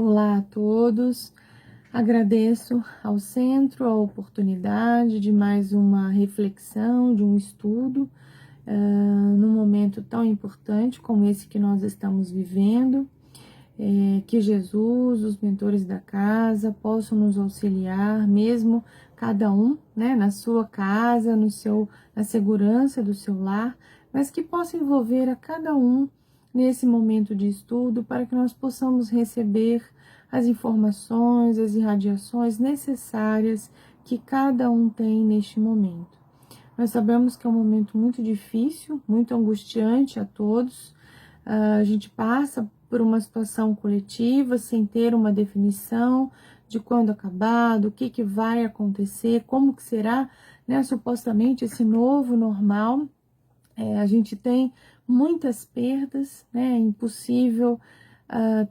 Olá a todos, agradeço ao centro a oportunidade de mais uma reflexão, de um estudo, num momento tão importante como esse que nós estamos vivendo, que Jesus, os mentores da casa, possam nos auxiliar, mesmo cada um, né, na sua casa, na segurança do seu lar, mas que possa envolver a cada um nesse momento de estudo, para que nós possamos receber as informações, as irradiações necessárias que cada um tem neste momento. Nós sabemos que é um momento muito difícil, muito angustiante a todos. A gente passa por uma situação coletiva sem ter uma definição de quando acabar, do que vai acontecer, como que será, né, supostamente esse novo normal. A gente tem muitas perdas, né? É impossível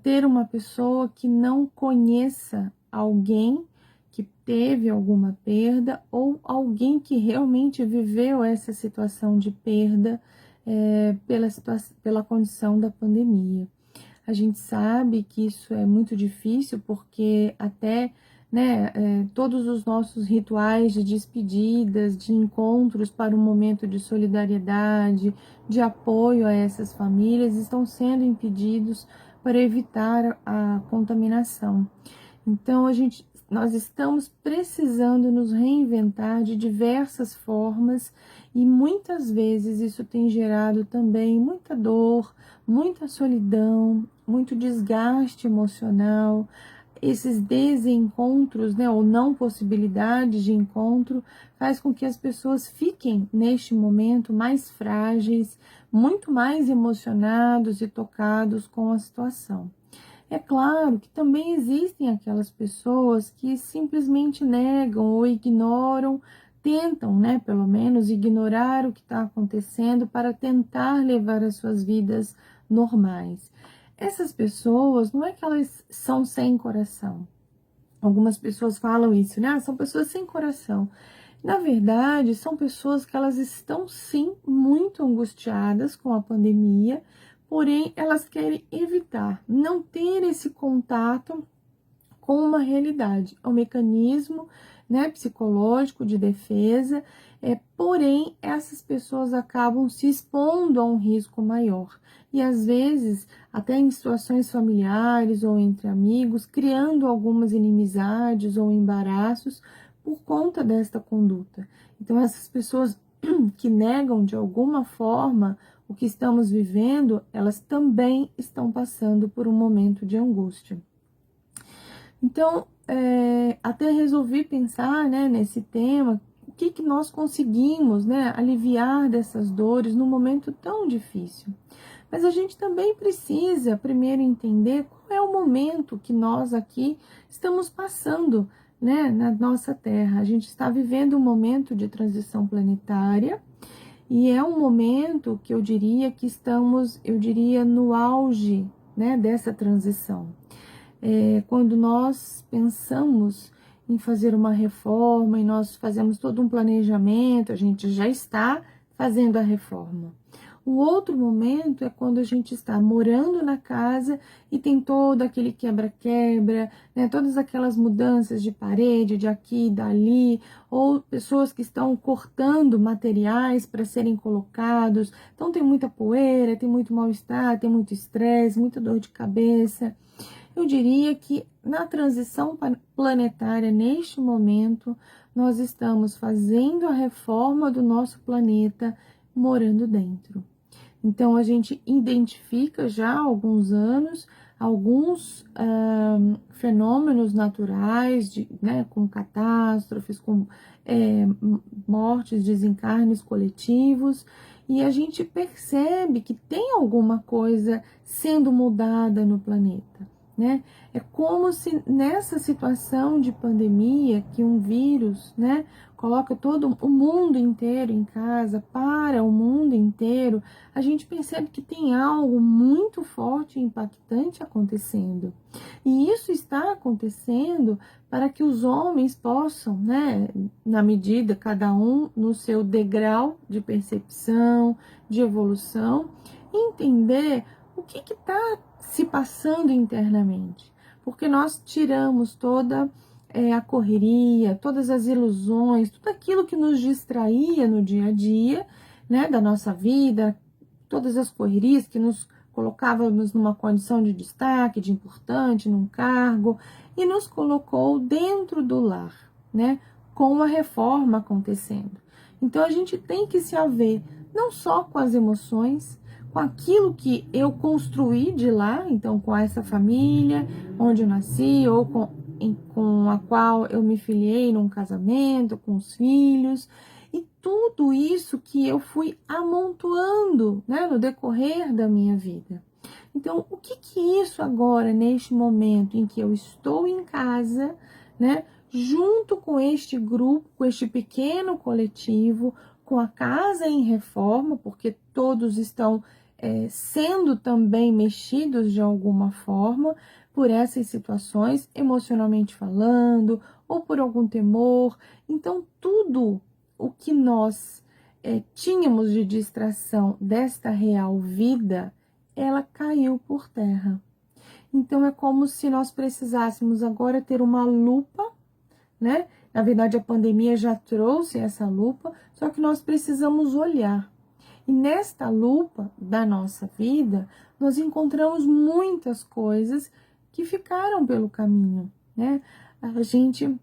ter uma pessoa que não conheça alguém que teve alguma perda ou alguém que realmente viveu essa situação de perda pela condição da pandemia. A gente sabe que isso é muito difícil porque até todos os nossos rituais de despedidas, de encontros para um momento de solidariedade, de apoio a essas famílias, estão sendo impedidos para evitar a contaminação. Então, nós estamos precisando nos reinventar de diversas formas e muitas vezes isso tem gerado também muita dor, muita solidão, muito desgaste emocional. Esses desencontros, né, ou não possibilidade de encontro, faz com que as pessoas fiquem, neste momento, mais frágeis, muito mais emocionados e tocados com a situação. É claro que também existem aquelas pessoas que simplesmente negam ou ignoram, tentam, né, pelo menos, ignorar o que está acontecendo para tentar levar as suas vidas normais. Essas pessoas, não é que elas são sem coração. Algumas pessoas falam isso, né? São pessoas sem coração. Na verdade, são pessoas que elas estão sim muito angustiadas com a pandemia, porém elas querem evitar, não ter esse contato com uma realidade. É um mecanismo, né, psicológico de defesa, porém essas pessoas acabam se expondo a um risco maior. E às vezes, até em situações familiares ou entre amigos, criando algumas inimizades ou embaraços por conta desta conduta. Então, essas pessoas que negam de alguma forma o que estamos vivendo, elas também estão passando por um momento de angústia. Então, até resolvi pensar, né, nesse tema, o que nós conseguimos, né, aliviar dessas dores num momento tão difícil. Mas a gente também precisa primeiro entender qual é o momento que nós aqui estamos passando, né, na nossa Terra. A gente está vivendo um momento de transição planetária e é um momento que eu diria que estamos, no auge, né, dessa transição. Quando nós pensamos em fazer uma reforma e nós fazemos todo um planejamento, a gente já está fazendo a reforma. O outro momento é quando a gente está morando na casa e tem todo aquele quebra-quebra, né, todas aquelas mudanças de parede, de aqui e dali, ou pessoas que estão cortando materiais para serem colocados. Então tem muita poeira, tem muito mal-estar, tem muito estresse, muita dor de cabeça. Eu diria que na transição planetária, neste momento, nós estamos fazendo a reforma do nosso planeta morando dentro. Então, a gente identifica já há alguns anos alguns fenômenos naturais, né, com catástrofes, com mortes, desencarnes coletivos, e a gente percebe que tem alguma coisa sendo mudada no planeta. Né? É como se nessa situação de pandemia, que um vírus, né, coloca todo o mundo inteiro em casa, para o mundo inteiro, a gente percebe que tem algo muito forte e impactante acontecendo. E isso está acontecendo para que os homens possam, né, na medida, cada um no seu degrau de percepção, de evolução, entender o que está se passando internamente. porque nós tiramos toda a correria, todas as ilusões, tudo aquilo que nos distraía no dia a dia, né, da nossa vida, todas as correrias que nos colocávamos numa condição de destaque, de importante, num cargo, e nos colocou dentro do lar, né, com a reforma acontecendo. Então a gente tem que se haver não só com as emoções, com aquilo que eu construí de lá, então com essa família onde eu nasci, ou com a qual eu me filiei num casamento, com os filhos, e tudo isso que eu fui amontoando, né, no decorrer da minha vida. Então, o que isso agora, neste momento em que eu estou em casa, né, junto com este grupo, com este pequeno coletivo, com a casa em reforma, porque todos estão sendo também mexidos de alguma forma por essas situações, emocionalmente falando, ou por algum temor. Então, tudo o que nós tínhamos de distração desta real vida, ela caiu por terra. Então, é como se nós precisássemos agora ter uma lupa, né? Na verdade, a pandemia já trouxe essa lupa, só que nós precisamos olhar. E nesta lupa da nossa vida, nós encontramos muitas coisas que ficaram pelo caminho, né? A gente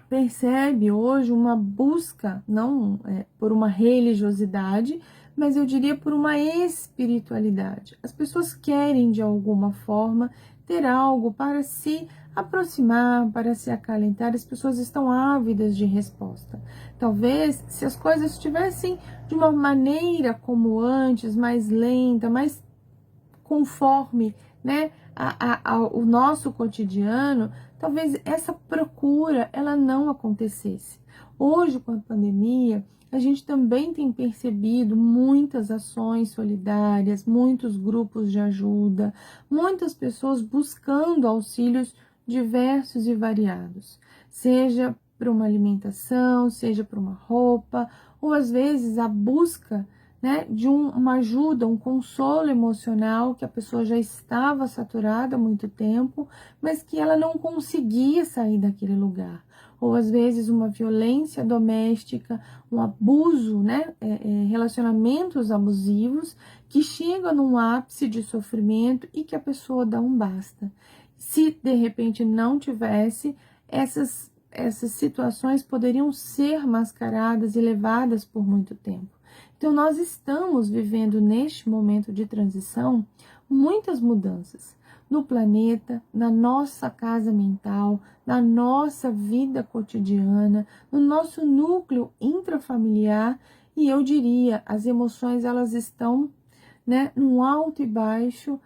percebe hoje uma busca, não por uma religiosidade, mas eu diria por uma espiritualidade. As pessoas querem, de alguma forma, ter algo para se aproximar, para se acalentar. As pessoas estão ávidas de resposta. Talvez, se as coisas estivessem de uma maneira como antes, mais lenta, mais conforme, né, o nosso cotidiano, talvez essa procura ela não acontecesse. Hoje, com a pandemia, a gente também tem percebido muitas ações solidárias, muitos grupos de ajuda, muitas pessoas buscando auxílios diversos e variados, seja para uma alimentação, seja para uma roupa, ou às vezes a busca, né, de uma ajuda, um consolo emocional que a pessoa já estava saturada há muito tempo, mas que ela não conseguia sair daquele lugar. Ou às vezes uma violência doméstica, um abuso, né, relacionamentos abusivos que chegam num ápice de sofrimento e que a pessoa dá um basta. Se de repente não tivesse, essas situações poderiam ser mascaradas e levadas por muito tempo. Então, nós estamos vivendo neste momento de transição muitas mudanças no planeta, na nossa casa mental, na nossa vida cotidiana, no nosso núcleo intrafamiliar, e eu diria, as emoções elas estão, né, num alto e baixo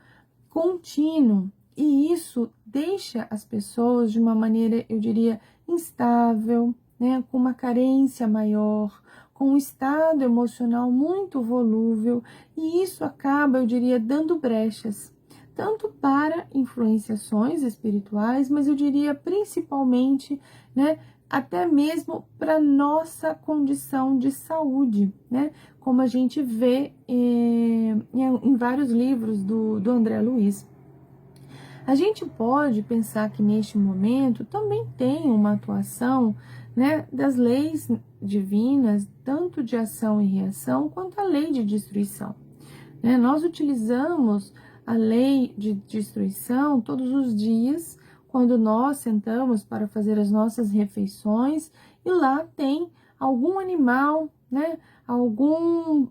contínuo, e isso deixa as pessoas de uma maneira, eu diria, instável, né, com uma carência maior, com um estado emocional muito volúvel, e isso acaba, eu diria, dando brechas, tanto para influenciações espirituais, mas eu diria principalmente, né, até mesmo para nossa condição de saúde, né, como a gente vê em vários livros do André Luiz. A gente pode pensar que neste momento também tem uma atuação, né, das leis divinas, tanto de ação e reação, quanto a lei de destruição, né? Nós utilizamos a lei de destruição todos os dias, quando nós sentamos para fazer as nossas refeições, e lá tem algum animal, né, algum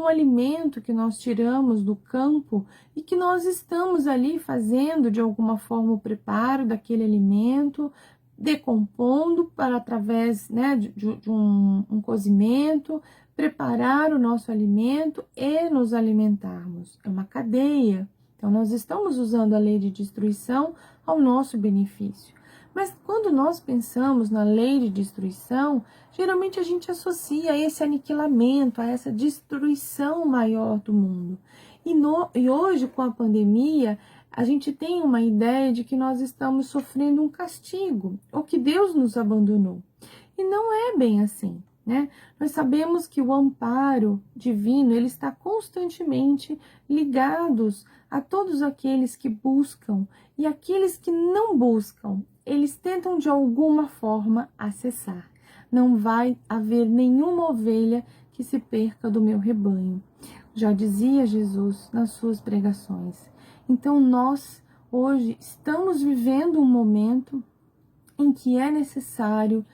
alimento que nós tiramos do campo e que nós estamos ali fazendo de alguma forma o preparo daquele alimento, decompondo para através, né, de um cozimento, preparar o nosso alimento e nos alimentarmos. É uma cadeia. Então, nós estamos usando a lei de destruição ao nosso benefício. Mas quando nós pensamos na lei de destruição, geralmente a gente associa a esse aniquilamento, a essa destruição maior do mundo. E hoje, com a pandemia, a gente tem uma ideia de que nós estamos sofrendo um castigo, ou que Deus nos abandonou. E não é bem assim. né? Nós sabemos que o amparo divino, ele está constantemente ligados a todos aqueles que buscam, e aqueles que não buscam, eles tentam de alguma forma acessar. Não vai haver nenhuma ovelha que se perca do meu rebanho. Já dizia Jesus nas suas pregações. Então nós hoje estamos vivendo um momento em que é necessário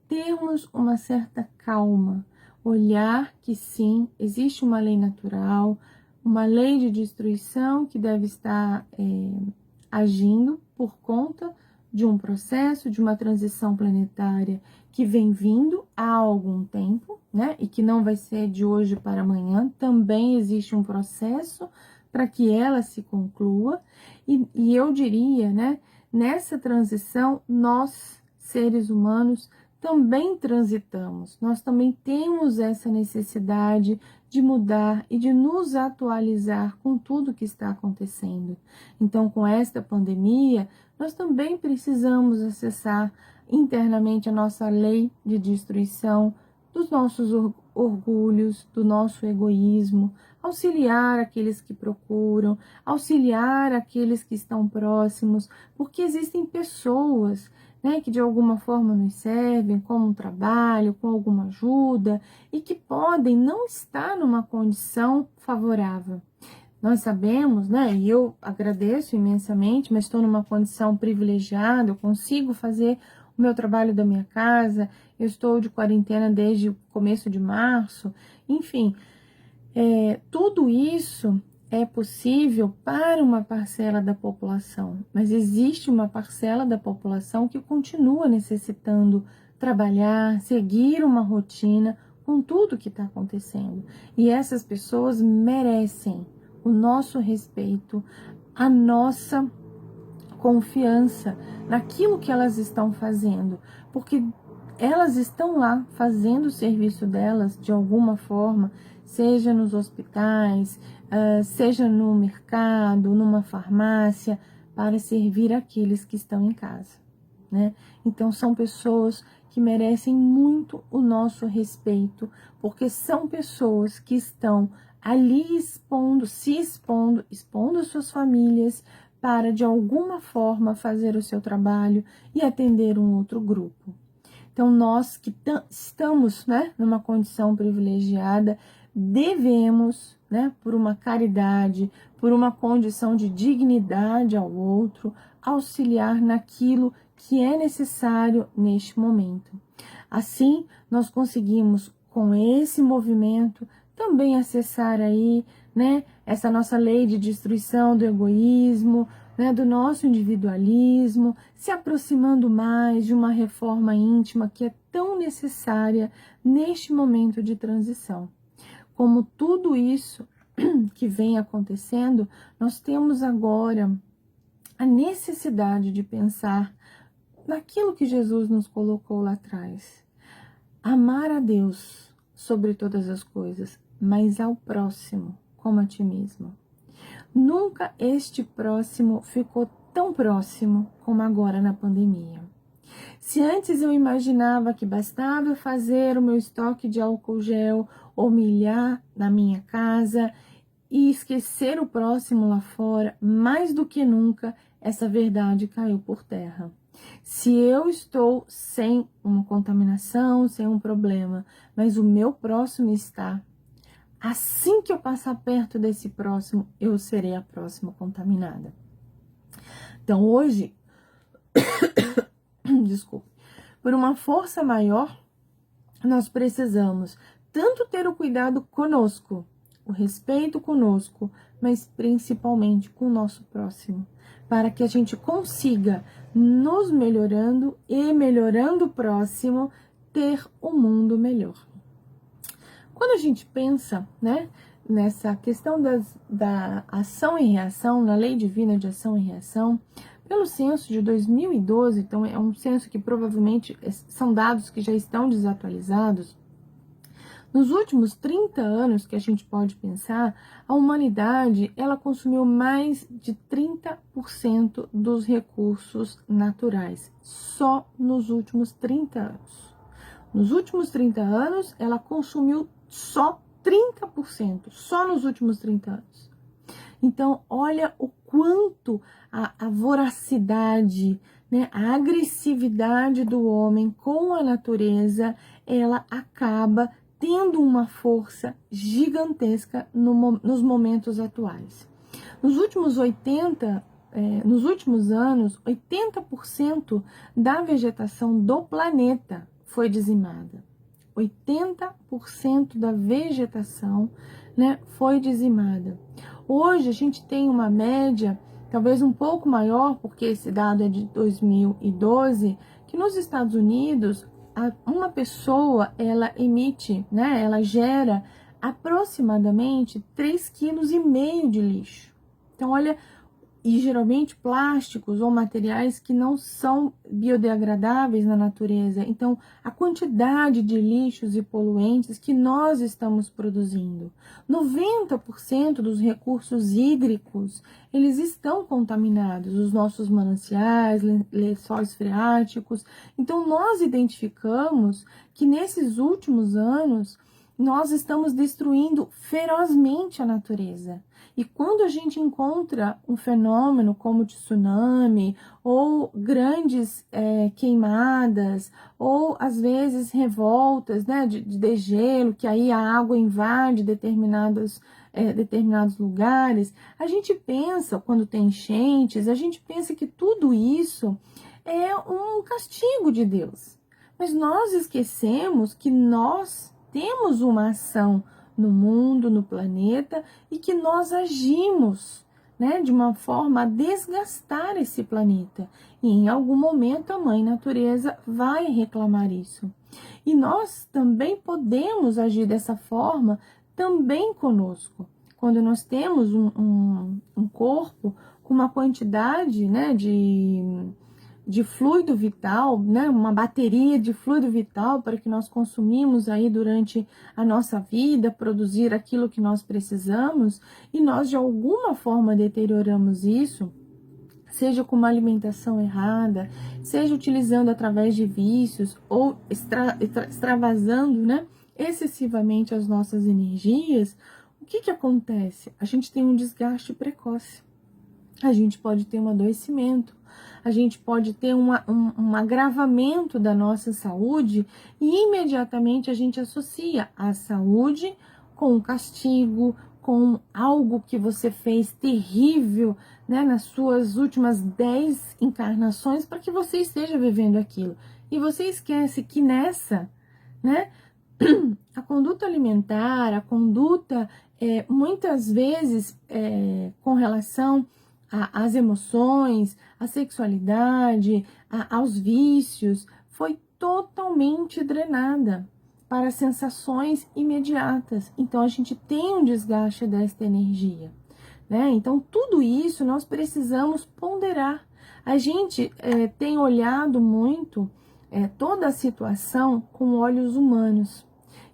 termos uma certa calma, olhar que sim, existe uma lei natural, uma lei de destruição que deve estar agindo por conta de um processo, de uma transição planetária que vem vindo há algum tempo, né? E que não vai ser de hoje para amanhã. Também existe um processo para que ela se conclua. E eu diria, né? Nessa transição, nós, seres humanos, também transitamos. Nós também temos essa necessidade de mudar e de nos atualizar com tudo que está acontecendo. Então, com esta pandemia, nós também precisamos acessar internamente a nossa lei de destruição dos nossos orgulhos, do nosso egoísmo, auxiliar aqueles que procuram, auxiliar aqueles que estão próximos, porque existem pessoas, né, que de alguma forma nos servem, como um trabalho, com alguma ajuda, e que podem não estar numa condição favorável. Nós sabemos, né, e eu agradeço imensamente, mas estou numa condição privilegiada, eu consigo fazer o meu trabalho da minha casa, eu estou de quarentena desde o começo de março, enfim, tudo isso é possível para uma parcela da população, mas existe uma parcela da população que continua necessitando trabalhar, seguir uma rotina com tudo que está acontecendo. E essas pessoas merecem o nosso respeito, a nossa confiança naquilo que elas estão fazendo, porque elas estão lá fazendo o serviço delas de alguma forma, seja nos hospitais, seja no mercado, numa farmácia, para servir aqueles que estão em casa, né? Então são pessoas que merecem muito o nosso respeito, porque são pessoas que estão ali expondo suas famílias para de alguma forma fazer o seu trabalho e atender um outro grupo. Então, nós que estamos, né, numa condição privilegiada, devemos, né, por uma caridade, por uma condição de dignidade ao outro, auxiliar naquilo que é necessário neste momento. Assim, nós conseguimos, com esse movimento, também acessar aí, né, essa nossa lei de destruição do egoísmo, né, do nosso individualismo, se aproximando mais de uma reforma íntima que é tão necessária neste momento de transição. Como tudo isso que vem acontecendo, nós temos agora a necessidade de pensar naquilo que Jesus nos colocou lá atrás. Amar a Deus sobre todas as coisas, mas ao próximo como a ti mesmo. Nunca este próximo ficou tão próximo como agora na pandemia. Se antes eu imaginava que bastava fazer o meu estoque de álcool gel ou milhar na minha casa e esquecer o próximo lá fora, mais do que nunca essa verdade caiu por terra. Se eu estou sem uma contaminação, sem um problema, mas o meu próximo está, assim que eu passar perto desse próximo, eu serei a próxima contaminada. Então hoje, desculpe, por uma força maior, nós precisamos tanto ter o cuidado conosco, o respeito conosco, mas principalmente com o nosso próximo, para que a gente consiga, nos melhorando e melhorando o próximo, ter um mundo melhor. Quando a gente pensa, né, nessa questão da ação e reação, na lei divina de ação e reação, pelo censo de 2012, então é um censo que provavelmente são dados que já estão desatualizados. Nos últimos 30 anos que a gente pode pensar, a humanidade ela consumiu mais de 30% dos recursos naturais, só nos últimos 30 anos. Nos últimos 30 anos, ela consumiu só 30%, só nos últimos 30 anos. Então, olha o quanto a voracidade, né, a agressividade do homem com a natureza, ela acaba tendo uma força gigantesca nos momentos atuais. Nos últimos nos últimos anos, 80% da vegetação do planeta foi dizimada. 80% da vegetação, né, foi dizimada. Hoje a gente tem uma média, talvez um pouco maior, porque esse dado é de 2012, que nos Estados Unidos, uma pessoa, ela emite, né, ela gera aproximadamente 3,5 kg de lixo. Então, olha, e geralmente plásticos ou materiais que não são biodegradáveis na natureza. Então, a quantidade de lixos e poluentes que nós estamos produzindo. 90% dos recursos hídricos, eles estão contaminados, os nossos mananciais, lençóis freáticos. Então, nós identificamos que nesses últimos anos, nós estamos destruindo ferozmente a natureza. E quando a gente encontra um fenômeno como tsunami, ou grandes queimadas, ou às vezes revoltas, né, de degelo, que aí a água invade determinados lugares, a gente pensa, quando tem enchentes, a gente pensa que tudo isso é um castigo de Deus. Mas nós esquecemos que nós temos uma ação no mundo, no planeta, e que nós agimos, né, de uma forma a desgastar esse planeta. E em algum momento a Mãe Natureza vai reclamar isso. E nós também podemos agir dessa forma também conosco. Quando nós temos um corpo com uma quantidade, né, de fluido vital, né, uma bateria de fluido vital para que nós consumimos aí durante a nossa vida, produzir aquilo que nós precisamos, e nós de alguma forma deterioramos isso, seja com uma alimentação errada, seja utilizando através de vícios ou extravasando, né, excessivamente as nossas energias. O que acontece? A gente tem um desgaste precoce, a gente pode ter um adoecimento, a gente pode ter um agravamento da nossa saúde, e imediatamente a gente associa a saúde com castigo, com algo que você fez terrível, né, nas suas últimas 10 encarnações, para que você esteja vivendo aquilo. E você esquece que nessa, né, a conduta alimentar, a conduta muitas vezes com relação às emoções, à sexualidade, aos vícios, foi totalmente drenada para sensações imediatas. Então a gente tem um desgaste desta energia, né? Então tudo isso nós precisamos ponderar. A gente tem olhado muito toda a situação com olhos humanos.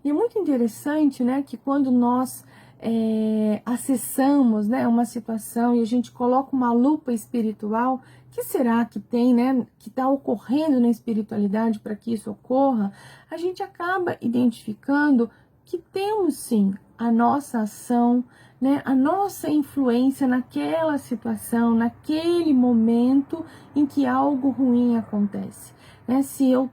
E é muito interessante, né, que quando nós acessamos, né, uma situação e a gente coloca uma lupa espiritual, o que será que tem, né, que está ocorrendo na espiritualidade para que isso ocorra, a gente acaba identificando que temos sim a nossa ação, né, a nossa influência naquela situação, naquele momento em que algo ruim acontece. Né? Se eu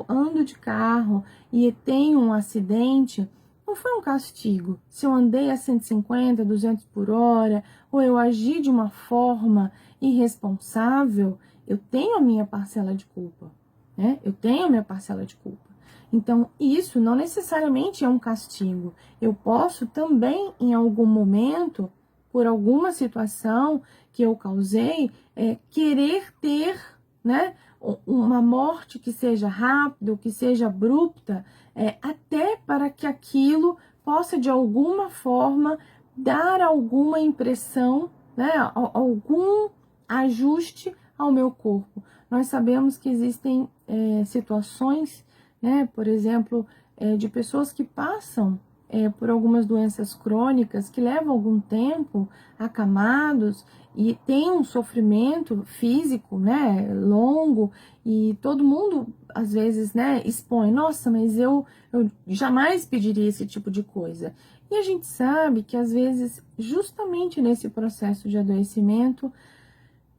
ando de carro e tenho um acidente, não foi um castigo. Se eu andei a 150, 200 por hora, ou eu agi de uma forma irresponsável, eu tenho a minha parcela de culpa, né? Eu tenho a minha parcela de culpa. Então, isso não necessariamente é um castigo. Eu posso também, em algum momento, por alguma situação que eu causei, querer ter, né, uma morte que seja rápida, que seja abrupta, até para que aquilo possa de alguma forma dar alguma impressão, né, algum ajuste ao meu corpo. Nós sabemos que existem situações, né, por exemplo, de pessoas que passam por algumas doenças crônicas que levam algum tempo acamados e tem um sofrimento físico, né, longo, e todo mundo às vezes, né, expõe, nossa, mas eu jamais pediria esse tipo de coisa. E a gente sabe que às vezes, justamente nesse processo de adoecimento,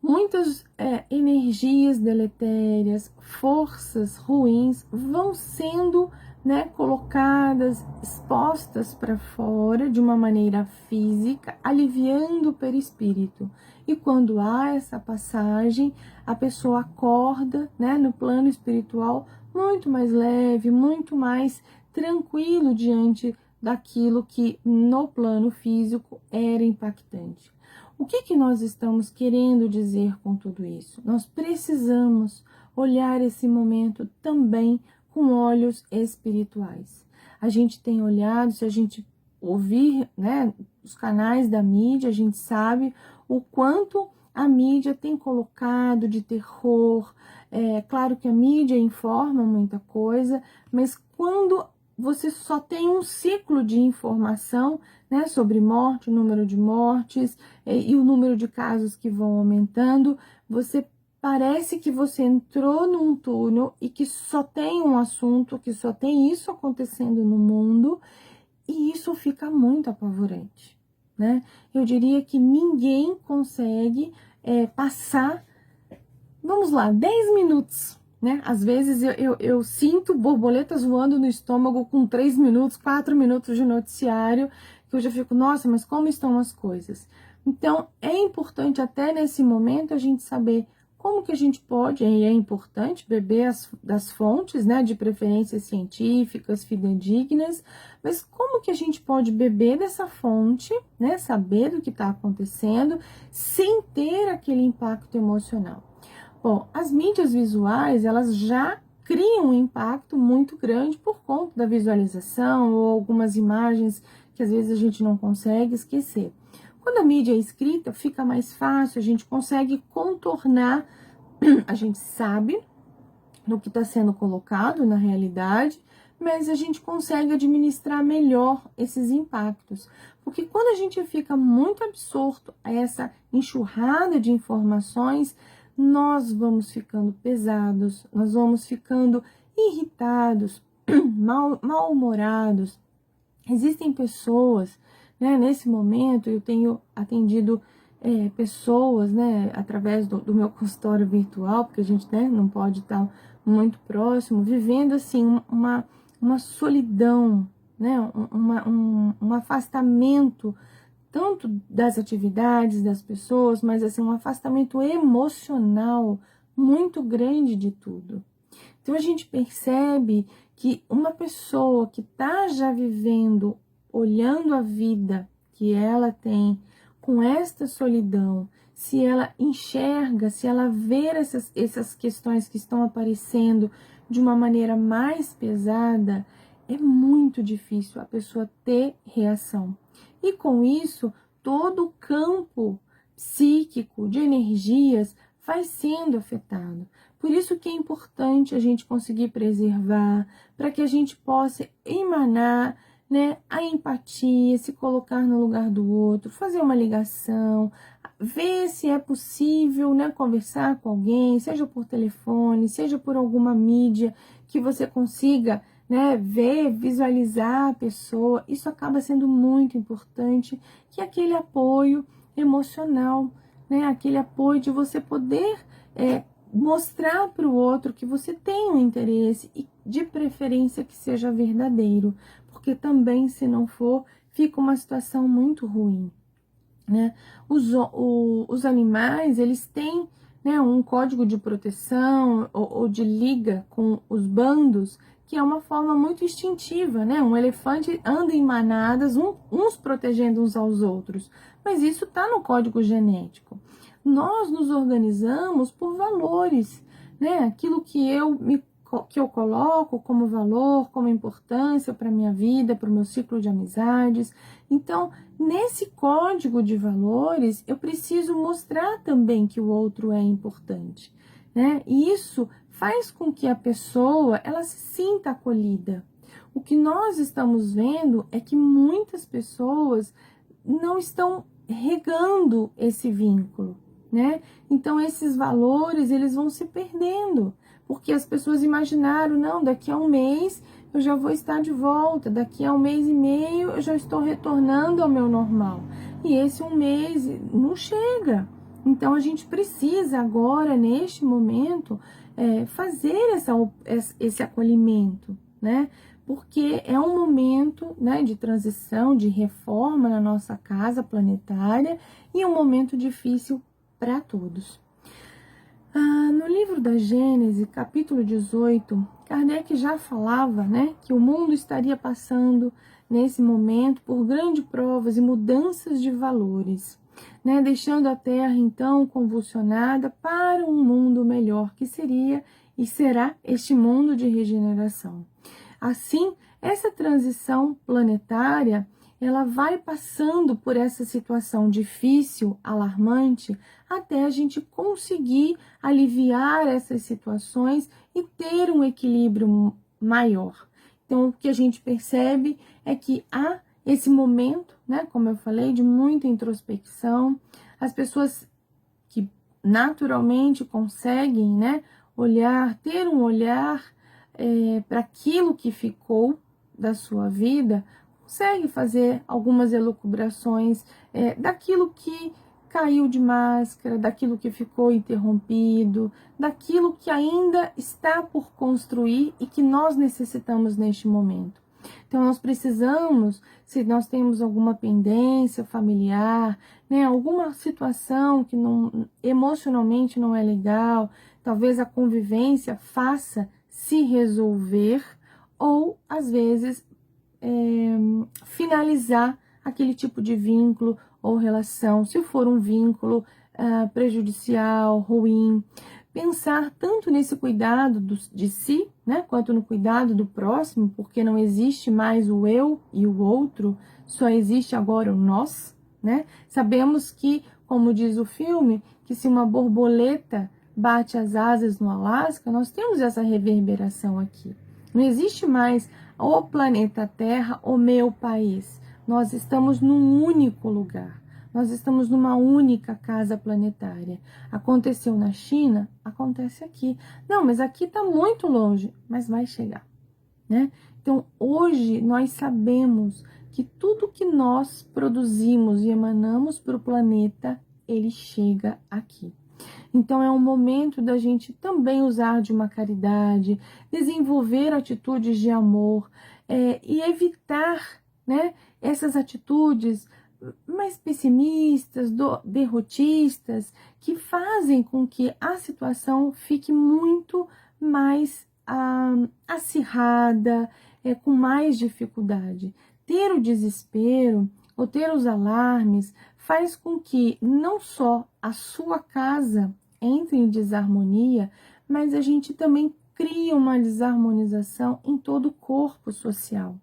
muitas energias deletérias, forças ruins vão sendo, né, colocadas, expostas para fora de uma maneira física, aliviando o perispírito. E quando há essa passagem, a pessoa acorda, né, no plano espiritual muito mais leve, muito mais tranquilo diante daquilo que no plano físico era impactante. O que nós estamos querendo dizer com tudo isso? Nós precisamos olhar esse momento também com olhos espirituais. A gente tem olhado, se a gente ouvir, né, os canais da mídia, a gente sabe o quanto a mídia tem colocado de terror. É claro que a mídia informa muita coisa, mas quando você só tem um ciclo de informação, né, sobre morte, o número de mortes e o número de casos que vão aumentando, você parece que você entrou num túnel e que só tem um assunto, que só tem isso acontecendo no mundo, e isso fica muito apavorante, né? Eu diria que ninguém consegue passar, vamos lá, 10 minutos, né? Às vezes eu sinto borboletas voando no estômago com 3 minutos, 4 minutos de noticiário, que eu já fico, nossa, mas como estão as coisas? Então, é importante até nesse momento a gente saber como que a gente pode, e é importante beber das fontes, né, de preferências científicas, fidedignas, mas como que a gente pode beber dessa fonte, né, saber do que está acontecendo, sem ter aquele impacto emocional. Bom, as mídias visuais, elas já criam um impacto muito grande por conta da visualização ou algumas imagens que às vezes a gente não consegue esquecer. Quando a mídia é escrita, fica mais fácil, a gente consegue contornar, a gente sabe do que está sendo colocado na realidade, mas a gente consegue administrar melhor esses impactos. Porque quando a gente fica muito absorto a essa enxurrada de informações, nós vamos ficando pesados, nós vamos ficando irritados, mal-humorados. Existem pessoas, né, nesse momento eu tenho atendido pessoas, né, através do meu consultório virtual, porque a gente, né, não pode estar muito próximo, vivendo assim uma solidão, né, um afastamento tanto das atividades das pessoas, mas assim um afastamento emocional muito grande de tudo. Então a gente percebe que uma pessoa que está já vivendo, olhando a vida que ela tem, com esta solidão, se ela enxerga, se ela vê essas questões que estão aparecendo de uma maneira mais pesada, é muito difícil a pessoa ter reação. E com isso, todo o campo psíquico de energias vai sendo afetado. Por isso que é importante a gente conseguir preservar, para que a gente possa emanar, né, a empatia, se colocar no lugar do outro, fazer uma ligação, ver se é possível, né, conversar com alguém, seja por telefone, seja por alguma mídia que você consiga, né, ver, visualizar a pessoa. Isso acaba sendo muito importante, que é aquele apoio emocional, né, aquele apoio de você poder mostrar para o outro que você tem um interesse e de preferência que seja verdadeiro, porque também se não for, fica uma situação muito ruim, né? Os animais, eles têm, né, um código de proteção ou de liga com os bandos, que é uma forma muito instintiva, né? Um elefante anda em manadas, uns protegendo uns aos outros, mas isso está no código genético. Nós nos organizamos por valores, né? Aquilo que eu coloco como valor, como importância para a minha vida, para o meu ciclo de amizades. Então, nesse código de valores, eu preciso mostrar também que o outro é importante, né? E isso faz com que a pessoa ela se sinta acolhida. O que nós estamos vendo é que muitas pessoas não estão regando esse vínculo, né? Então esses valores, eles vão se perdendo, porque as pessoas imaginaram, não, daqui a um mês eu já vou estar de volta, daqui a um mês e meio eu já estou retornando ao meu normal. E esse um mês não chega. Então a gente precisa agora, neste momento, fazer esse acolhimento, né? Porque é um momento, né, de transição, de reforma na nossa casa planetária e um momento difícil para todos. No livro da Gênesis, capítulo 18, Kardec já falava, né, que o mundo estaria passando nesse momento por grandes provas e mudanças de valores, né, deixando a Terra então convulsionada para um mundo melhor, que seria e será este mundo de regeneração. Assim, essa transição planetária, ela vai passando por essa situação difícil, alarmante, até a gente conseguir aliviar essas situações e ter um equilíbrio maior. Então, o que a gente percebe é que há esse momento, né, como eu falei, de muita introspecção. As pessoas que naturalmente conseguem, né, ter um olhar para aquilo que ficou da sua vida, consegue fazer algumas elucubrações daquilo que caiu de máscara, daquilo que ficou interrompido, daquilo que ainda está por construir e que nós necessitamos neste momento. Então, nós precisamos, se nós temos alguma pendência familiar, né, alguma situação que emocionalmente não é legal, talvez a convivência faça se resolver ou, às vezes, finalizar aquele tipo de vínculo ou relação, se for um vínculo prejudicial, ruim. Pensar tanto nesse cuidado de si, né, quanto no cuidado do próximo, porque não existe mais o eu e o outro, só existe agora o nós, né? Sabemos que, como diz o filme, que se uma borboleta bate as asas no Alasca, nós temos essa reverberação aqui. Não existe mais o planeta Terra, o meu país. Nós estamos num único lugar. Nós estamos numa única casa planetária. Aconteceu na China, acontece aqui. Não, mas aqui está muito longe, mas vai chegar, né? Então, hoje nós sabemos que tudo que nós produzimos e emanamos para o planeta, ele chega aqui. Então, é um momento da gente também usar de uma caridade, desenvolver atitudes de amor e evitar, né, essas atitudes mais pessimistas, derrotistas, que fazem com que a situação fique muito mais acirrada, com mais dificuldade. Ter o desespero ou ter os alarmes faz com que não só a sua casa entre em desarmonia, mas a gente também cria uma desarmonização em todo o corpo social.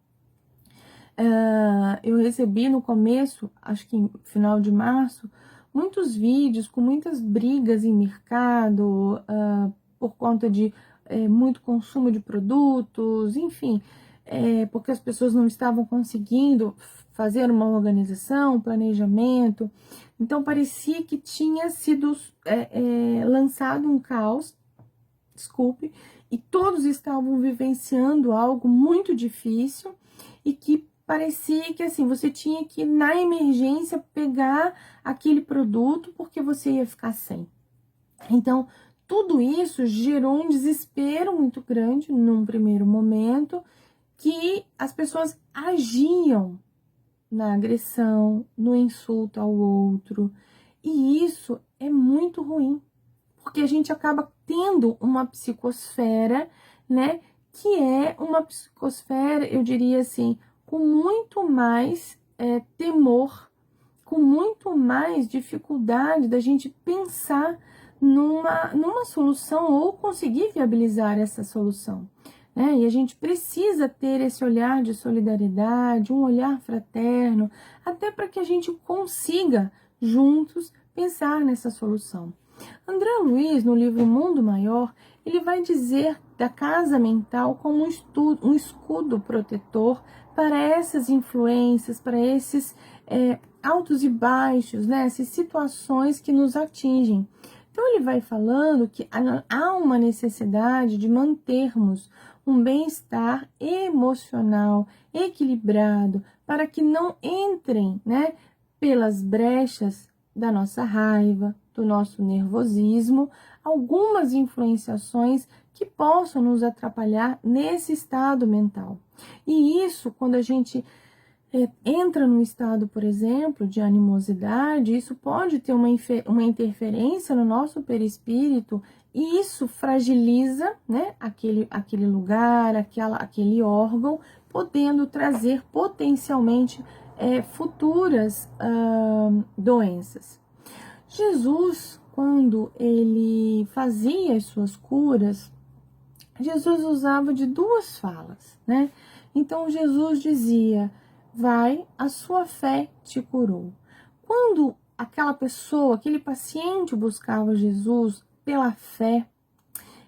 Eu recebi no começo, acho que no final de março, muitos vídeos com muitas brigas em mercado, por conta de muito consumo de produtos, enfim, porque as pessoas não estavam conseguindo fazer uma organização, um planejamento. Então, parecia que tinha sido lançado um caos, desculpe, e todos estavam vivenciando algo muito difícil e que parecia que assim, você tinha que, na emergência, pegar aquele produto porque você ia ficar sem. Então, tudo isso gerou um desespero muito grande num primeiro momento, que as pessoas agiam na agressão, no insulto ao outro. E isso é muito ruim, porque a gente acaba tendo uma psicosfera, né, que é uma psicosfera, eu diria assim, com muito mais temor, com muito mais dificuldade da gente pensar numa solução ou conseguir viabilizar essa solução. E a gente precisa ter esse olhar de solidariedade, um olhar fraterno, até para que a gente consiga, juntos, pensar nessa solução. André Luiz, no livro Mundo Maior, ele vai dizer da casa mental como um escudo protetor para essas influências, para esses altos e baixos, né? Essas situações que nos atingem. Então ele vai falando que há uma necessidade de mantermos um bem-estar emocional equilibrado para que não entrem, né, pelas brechas da nossa raiva, do nosso nervosismo, algumas influenciações que possam nos atrapalhar nesse estado mental. E isso, quando a gente entra num estado, por exemplo, de animosidade, isso pode ter uma interferência no nosso perispírito e isso fragiliza, né, aquele lugar, aquele órgão, podendo trazer potencialmente futuras doenças. Jesus, quando ele fazia as suas curas, Jesus usava de duas falas, né? Então Jesus dizia: vai, a sua fé te curou. Quando aquela pessoa, aquele paciente buscava Jesus pela fé,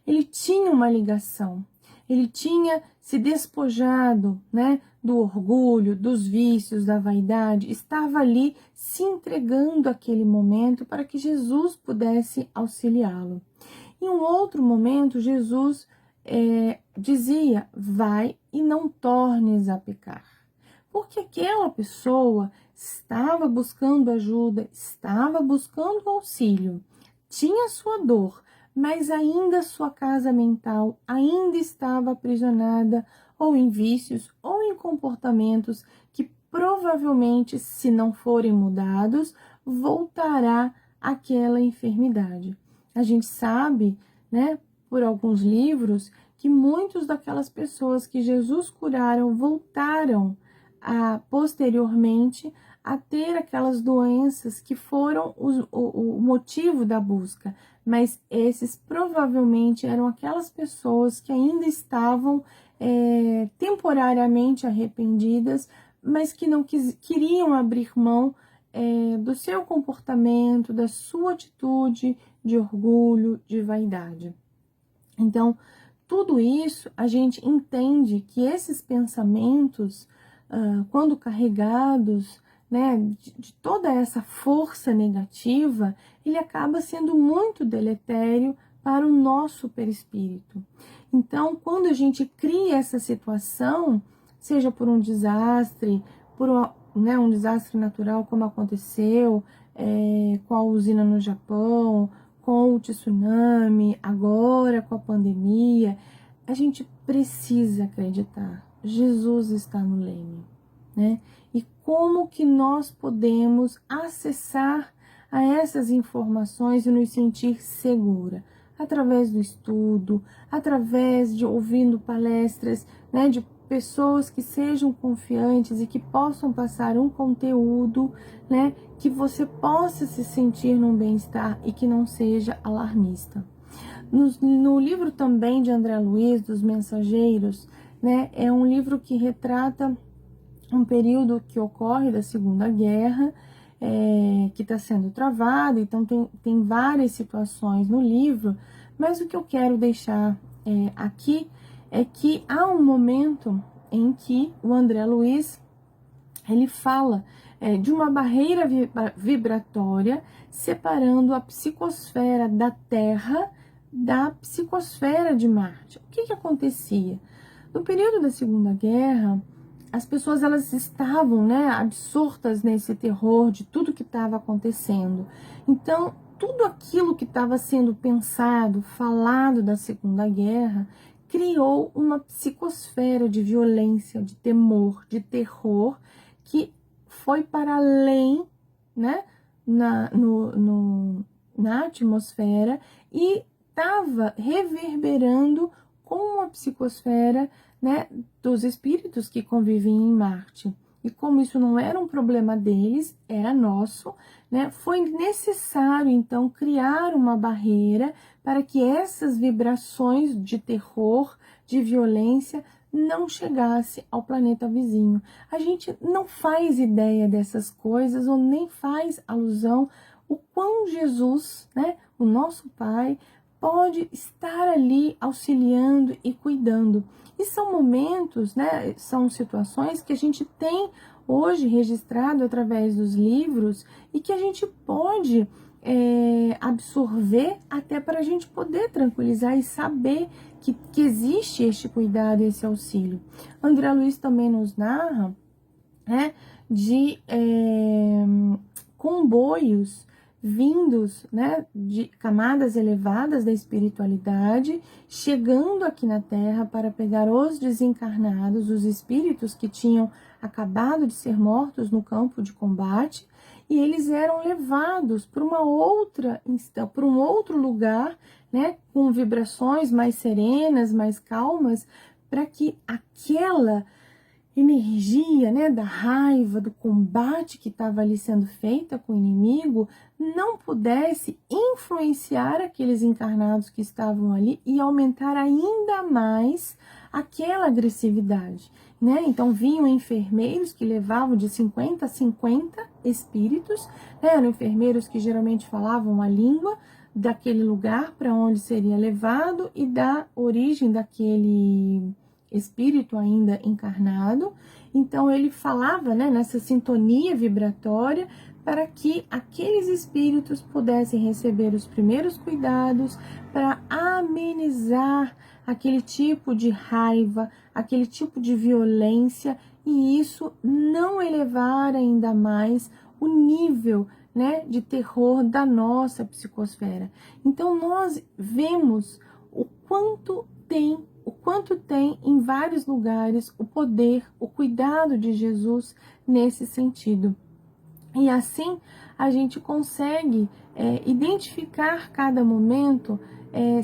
ele tinha uma ligação, ele tinha se despojado, né, do orgulho, dos vícios, da vaidade, estava ali se entregando àquele momento para que Jesus pudesse auxiliá-lo. Em um outro momento, Jesus dizia: vai e não tornes a pecar. Porque aquela pessoa estava buscando ajuda, estava buscando auxílio, tinha sua dor, mas ainda sua casa mental ainda estava aprisionada ou em vícios ou em comportamentos que provavelmente, se não forem mudados, voltará àquela enfermidade. A gente sabe, né, por alguns livros, que muitos daquelas pessoas que Jesus curaram voltaram posteriormente a ter aquelas doenças que foram o motivo da busca, mas esses provavelmente eram aquelas pessoas que ainda estavam temporariamente arrependidas, mas que não queriam abrir mão do seu comportamento, da sua atitude de orgulho, de vaidade. Então, tudo isso a gente entende que esses pensamentos, quando carregados, né, de toda essa força negativa, ele acaba sendo muito deletério para o nosso perispírito. Então, quando a gente cria essa situação, seja por um desastre, por um desastre natural como aconteceu com a usina no Japão, com o tsunami, agora com a pandemia, a gente precisa acreditar. Jesus está no leme, né? E como que nós podemos acessar a essas informações e nos sentir segura? Através do estudo, através de ouvindo palestras, né, de pessoas que sejam confiantes e que possam passar um conteúdo, né, que você possa se sentir num bem-estar e que não seja alarmista. No livro também de André Luiz, dos Mensageiros, né, é um livro que retrata um período que ocorre da Segunda Guerra, que está sendo travado, então tem várias situações no livro, mas o que eu quero deixar aqui é que há um momento em que o André Luiz, ele fala de uma barreira vibratória separando a psicosfera da Terra da psicosfera de Marte. O que acontecia? No período da Segunda Guerra, as pessoas elas estavam, né, absortas nesse terror de tudo que estava acontecendo. Então, tudo aquilo que estava sendo pensado, falado da Segunda Guerra, criou uma psicosfera de violência, de temor, de terror, que foi para além, né, na atmosfera e estava reverberando com a psicosfera, né, dos espíritos que convivem em Marte. E como isso não era um problema deles, era nosso, né, foi necessário então criar uma barreira para que essas vibrações de terror, de violência, não chegasse ao planeta vizinho. A gente não faz ideia dessas coisas ou nem faz alusão o quão Jesus, né, o nosso Pai, pode estar ali auxiliando e cuidando. E são momentos, né, são situações que a gente tem hoje registrado através dos livros e que a gente pode absorver até para a gente poder tranquilizar e saber que existe este cuidado, esse auxílio. André Luiz também nos narra, né, de comboios vindos, né, de camadas elevadas da espiritualidade, chegando aqui na Terra para pegar os desencarnados, os espíritos que tinham acabado de ser mortos no campo de combate, e eles eram levados para um outro lugar, né, com vibrações mais serenas, mais calmas, para que aquela energia, né, da raiva, do combate que estava ali sendo feita com o inimigo, não pudesse influenciar aqueles encarnados que estavam ali e aumentar ainda mais aquela agressividade, né? Então vinham enfermeiros que levavam de 50 a 50 espíritos, né? Eram enfermeiros que geralmente falavam a língua daquele lugar para onde seria levado e da origem daquele espírito ainda encarnado. Então ele falava, né, nessa sintonia vibratória para que aqueles espíritos pudessem receber os primeiros cuidados para amenizar aquele tipo de raiva, aquele tipo de violência, e isso não elevar ainda mais o nível, né, de terror da nossa psicosfera. Então nós vemos o quanto tem em vários lugares o poder, o cuidado de Jesus nesse sentido. E assim a gente consegue identificar cada momento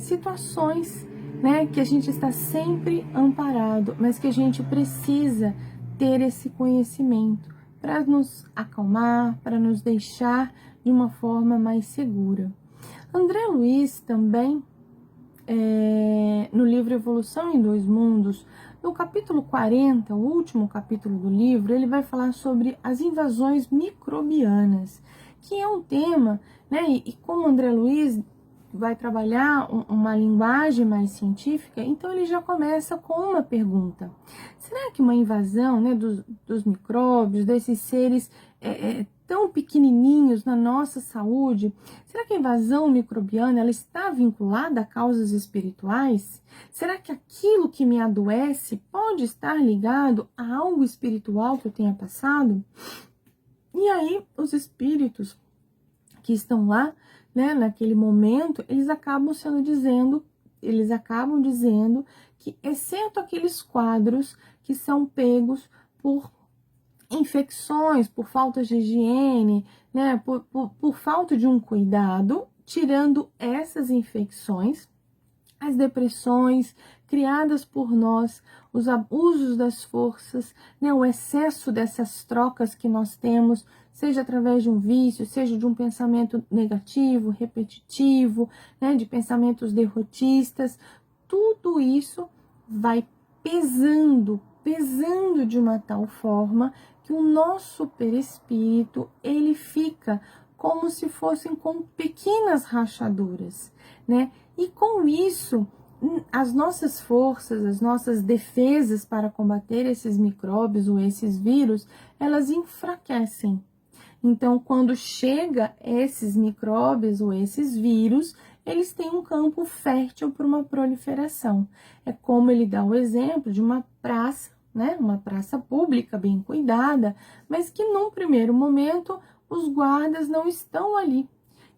situações, né, que a gente está sempre amparado, mas que a gente precisa ter esse conhecimento para nos acalmar, para nos deixar de uma forma mais segura. André Luiz também, no livro Evolução em Dois Mundos, no capítulo 40, o último capítulo do livro, ele vai falar sobre as invasões microbianas, que é um tema, né, e como André Luiz vai trabalhar uma linguagem mais científica, então ele já começa com uma pergunta: será que uma invasão, né, dos micróbios, desses seres tão pequenininhos na nossa saúde, será que a invasão microbiana ela está vinculada a causas espirituais? Será que aquilo que me adoece pode estar ligado a algo espiritual que eu tenha passado? E aí os espíritos que estão lá, né, naquele momento, eles acabam dizendo que, exceto aqueles quadros que são pegos por infecções, por falta de higiene, né, por falta de um cuidado, tirando essas infecções, as depressões criadas por nós, os abusos das forças, né, o excesso dessas trocas que nós temos, seja através de um vício, seja de um pensamento negativo, repetitivo, né, de pensamentos derrotistas, tudo isso vai pesando de uma tal forma que o nosso perispírito, ele fica como se fossem com pequenas rachaduras, né? E com isso, as nossas forças, as nossas defesas para combater esses micróbios ou esses vírus, elas enfraquecem. Então, quando chega esses micróbios ou esses vírus, eles têm um campo fértil para uma proliferação. É como ele dá o exemplo de uma praça, né? Uma praça pública bem cuidada, mas que num primeiro momento os guardas não estão ali.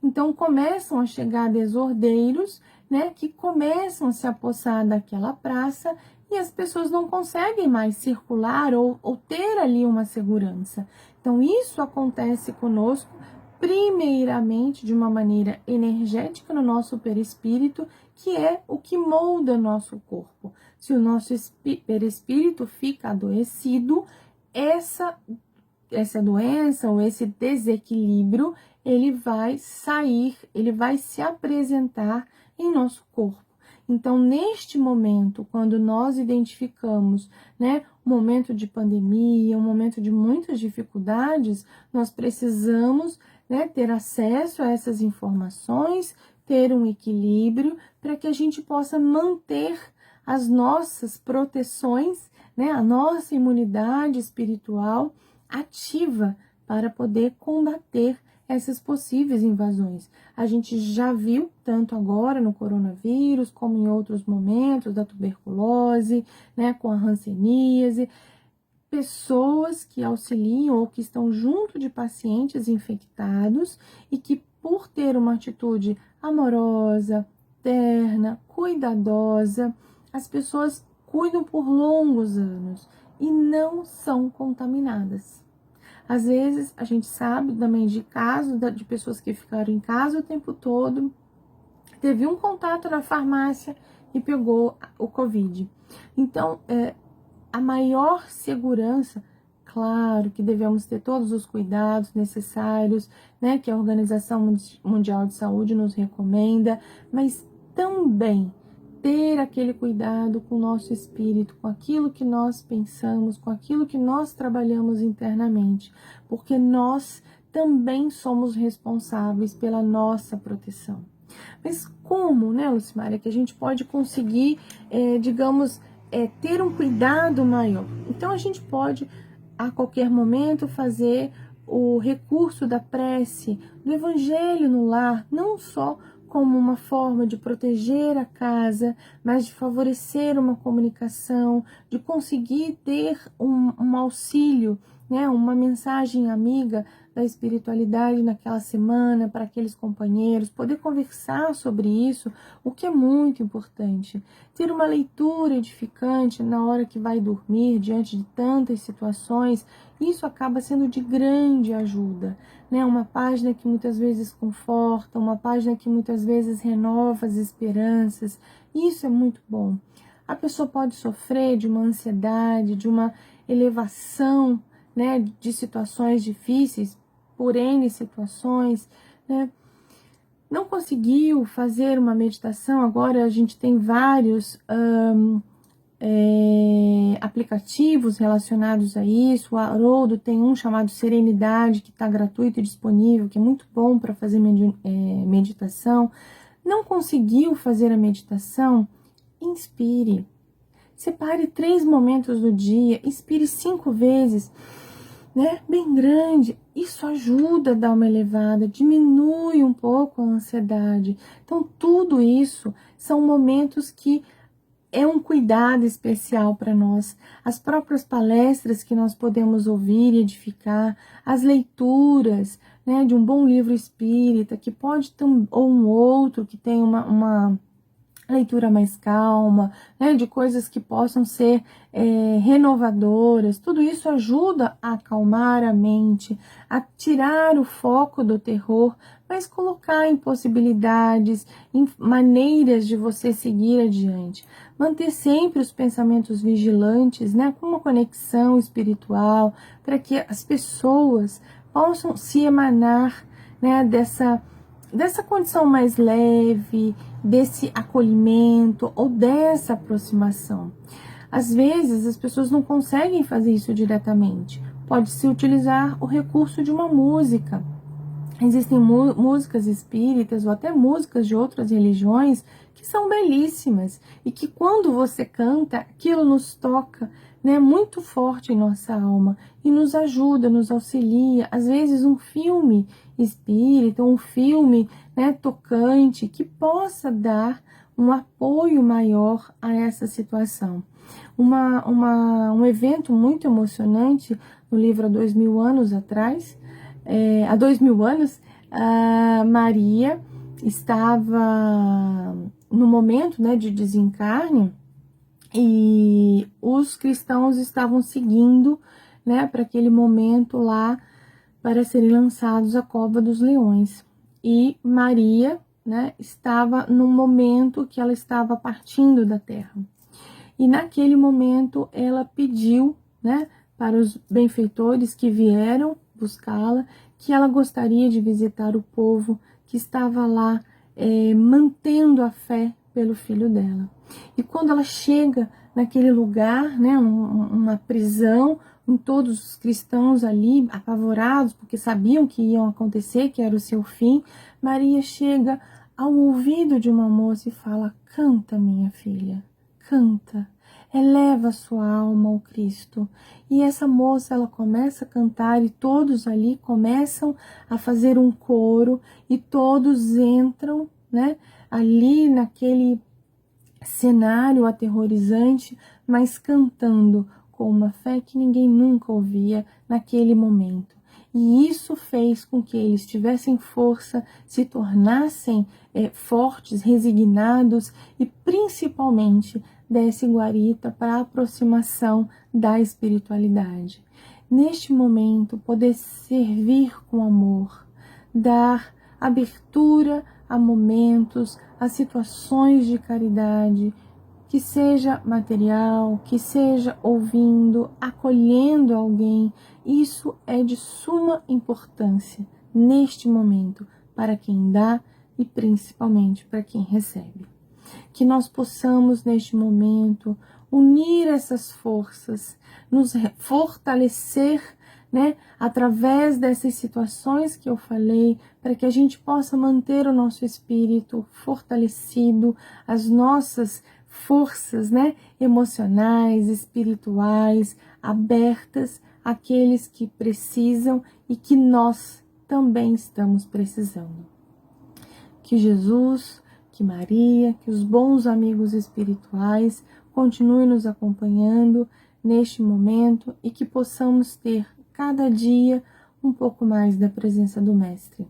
Então começam a chegar desordeiros, né, que começam a se apossar daquela praça e as pessoas não conseguem mais circular ou ter ali uma segurança. Então isso acontece conosco primeiramente de uma maneira energética no nosso perispírito, que é o que molda nosso corpo. Se o nosso perispírito fica adoecido, essa doença ou esse desequilíbrio, ele vai sair, ele vai se apresentar em nosso corpo. Então, neste momento, quando nós identificamos, né, um momento de pandemia, um momento de muitas dificuldades, nós precisamos, né, ter acesso a essas informações, ter um equilíbrio para que a gente possa manter as nossas proteções, né, a nossa imunidade espiritual ativa para poder combater essas possíveis invasões. A gente já viu, tanto agora no coronavírus, como em outros momentos da tuberculose, né, com a hanseníase, pessoas que auxiliam ou que estão junto de pacientes infectados e que, por ter uma atitude amorosa, terna, cuidadosa, as pessoas cuidam por longos anos e não são contaminadas. Às vezes, a gente sabe também de casos de pessoas que ficaram em casa o tempo todo, teve um contato na farmácia e pegou o Covid. Então, a maior segurança, claro que devemos ter todos os cuidados necessários, né, que a Organização Mundial de Saúde nos recomenda, mas também ter aquele cuidado com o nosso espírito, com aquilo que nós pensamos, com aquilo que nós trabalhamos internamente, porque nós também somos responsáveis pela nossa proteção. Mas como, né, Lucimária, que a gente pode conseguir, digamos, ter um cuidado maior? Então, a gente pode, a qualquer momento, fazer o recurso da prece, do evangelho no lar, não só como uma forma de proteger a casa, mas de favorecer uma comunicação, de conseguir ter um auxílio, né, uma mensagem amiga da espiritualidade naquela semana para aqueles companheiros, poder conversar sobre isso, o que é muito importante. Ter uma leitura edificante na hora que vai dormir, diante de tantas situações, isso acaba sendo de grande ajuda, né? Uma página que muitas vezes conforta, uma página que muitas vezes renova as esperanças, isso é muito bom. A pessoa pode sofrer de uma ansiedade, de uma elevação, né, de situações difíceis, por N situações, né? Não conseguiu fazer uma meditação, agora a gente tem vários aplicativos relacionados a isso. O Haroldo tem um chamado Serenidade, que está gratuito e disponível, que é muito bom para fazer meditação. Não conseguiu fazer a meditação? Inspire. Separe 3 momentos do dia, inspire 5 vezes, né? Bem grande. Isso ajuda a dar uma elevada, diminui um pouco a ansiedade. Então, tudo isso são momentos que é um cuidado especial para nós. As próprias palestras que nós podemos ouvir e edificar, as leituras, né, de um bom livro espírita, que pode ter ou um outro que tem uma leitura mais calma, né, de coisas que possam ser renovadoras, tudo isso ajuda a acalmar a mente, a tirar o foco do terror, mas colocar em possibilidades, em maneiras de você seguir adiante. Manter sempre os pensamentos vigilantes, né, com uma conexão espiritual, para que as pessoas possam se emanar, né, dessa condição mais leve, desse acolhimento ou dessa aproximação. Às vezes as pessoas não conseguem fazer isso diretamente. Pode-se utilizar o recurso de uma música. Existem músicas espíritas ou até músicas de outras religiões que são belíssimas e que quando você canta, aquilo nos toca, né, muito forte em nossa alma e nos ajuda, nos auxilia. Às vezes um filme espírita, um filme, né, tocante, que possa dar um apoio maior a essa situação. Um evento muito emocionante no livro Há 2000 anos atrás, há 2000 anos, Maria estava no momento, né, de desencarne e os cristãos estavam seguindo, né, para aquele momento lá para serem lançados à cova dos leões. E Maria, né, estava no momento que ela estava partindo da terra. E naquele momento ela pediu, né, para os benfeitores que vieram buscá-la, que ela gostaria de visitar o povo que estava lá mantendo a fé pelo filho dela. E quando ela chega naquele lugar, né, uma prisão, com todos os cristãos ali apavorados, porque sabiam que iam acontecer, que era o seu fim, Maria chega ao ouvido de uma moça e fala: canta, minha filha, canta, eleva a sua alma ao Cristo. E essa moça, ela começa a cantar e todos ali começam a fazer um coro e todos entram, né, ali naquele cenário aterrorizante, mas cantando com uma fé que ninguém nunca ouvia naquele momento. E isso fez com que eles tivessem força, se tornassem fortes, resignados e principalmente desse guarita para a aproximação da espiritualidade. Neste momento, poder servir com amor, dar abertura a momentos, a situações de caridade, que seja material, que seja ouvindo, acolhendo alguém, isso é de suma importância neste momento para quem dá e principalmente para quem recebe. Que nós possamos neste momento unir essas forças, nos fortalecer, né, através dessas situações que eu falei, para que a gente possa manter o nosso espírito fortalecido, as nossas forças, né, emocionais, espirituais, abertas àqueles que precisam e que nós também estamos precisando. Que Jesus, que Maria, que os bons amigos espirituais continuem nos acompanhando neste momento e que possamos ter cada dia um pouco mais da presença do Mestre.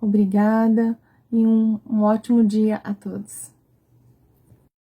Obrigada e um ótimo dia a todos.